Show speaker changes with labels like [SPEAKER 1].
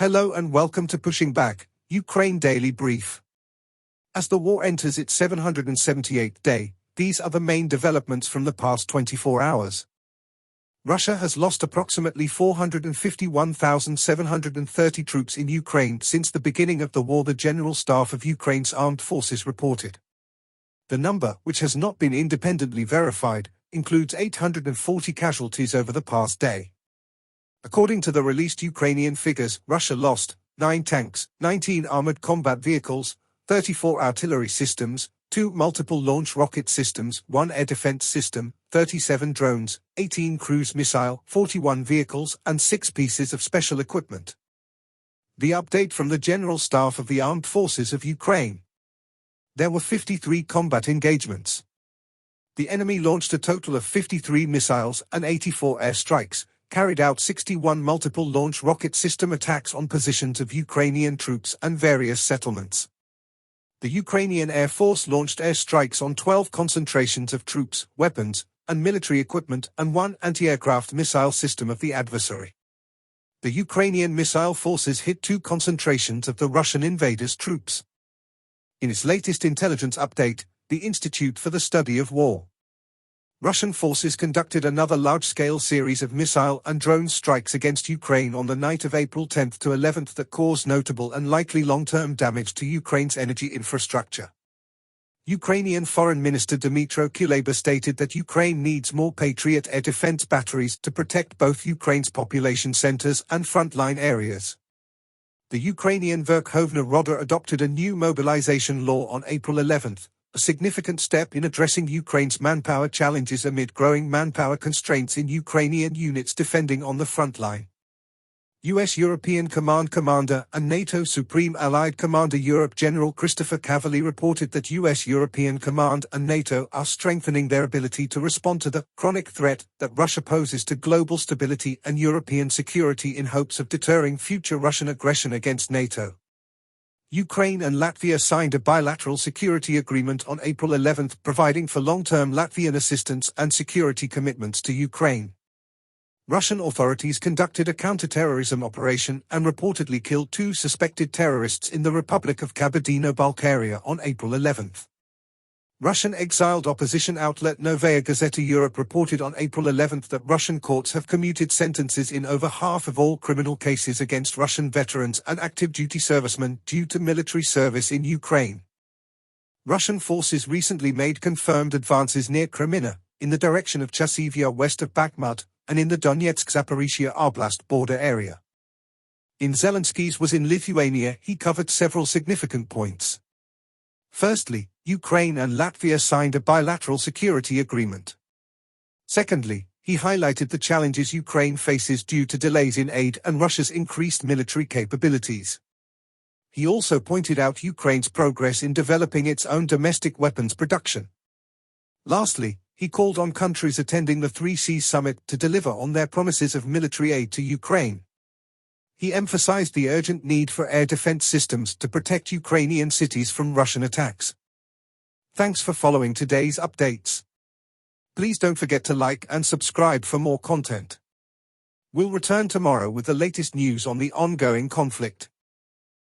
[SPEAKER 1] Hello and welcome to Pushing Back, Ukraine Daily Brief. As the war enters its 778th day, these are the main developments from the past 24 hours. Russia has lost approximately 451,730 troops in Ukraine since the beginning of the war, the General Staff of Ukraine's armed forces reported. The number, which has not been independently verified, includes 840 casualties over the past day. According to the released Ukrainian figures, Russia lost 9 tanks, 19 armored combat vehicles, 34 artillery systems, 2 multiple launch rocket systems, 1 air defense system, 37 drones, 18 cruise missile, 41 vehicles, and 6 pieces of special equipment. The update from the General Staff of the Armed Forces of Ukraine. There were 53 combat engagements. The enemy launched a total of 53 missiles and 84 airstrikes, carried out 61 multiple launch rocket system attacks on positions of Ukrainian troops and various settlements. The Ukrainian Air Force launched airstrikes on 12 concentrations of troops, weapons, and military equipment and 1 anti-aircraft missile system of the adversary. The Ukrainian missile forces hit 2 concentrations of the Russian invaders' troops. In its latest intelligence update, the Institute for the Study of War, Russian forces conducted another large-scale series of missile and drone strikes against Ukraine on the night of April 10 to 11 that caused notable and likely long-term damage to Ukraine's energy infrastructure. Ukrainian Foreign Minister Dmytro Kuleba stated that Ukraine needs more Patriot air defense batteries to protect both Ukraine's population centers and frontline areas. The Ukrainian Verkhovna Rada adopted a new mobilization law on April 11, a significant step in addressing Ukraine's manpower challenges amid growing manpower constraints in Ukrainian units defending on the front line. U.S. European Command Commander and NATO Supreme Allied Commander Europe General Christopher Cavalli reported that U.S. European Command and NATO are strengthening their ability to respond to the chronic threat that Russia poses to global stability and European security in hopes of deterring future Russian aggression against NATO. Ukraine and Latvia signed a bilateral security agreement on April 11, providing for long-term Latvian assistance and security commitments to Ukraine. Russian authorities conducted a counter-terrorism operation and reportedly killed 2 suspected terrorists in the Republic of Kabardino-Balkaria on April 11. Russian exiled opposition outlet Novaya Gazeta Europe reported on April 11 that Russian courts have commuted sentences in over half of all criminal cases against Russian veterans and active duty servicemen due to military service in Ukraine. Russian forces recently made confirmed advances near Kreminna, in the direction of Chasiv west of Bakhmut, and in the Donetsk-Zaporizhia Oblast border area. In Zelensky's was in Lithuania, he covered several significant points. Firstly, Ukraine and Latvia signed a bilateral security agreement. Secondly, he highlighted the challenges Ukraine faces due to delays in aid and Russia's increased military capabilities. He also pointed out Ukraine's progress in developing its own domestic weapons production. Lastly, he called on countries attending the 3Cs summit to deliver on their promises of military aid to Ukraine. He emphasized the urgent need for air defense systems to protect Ukrainian cities from Russian attacks. Thanks for following today's updates. Please don't forget to like and subscribe for more content. We'll return tomorrow with the latest news on the ongoing conflict.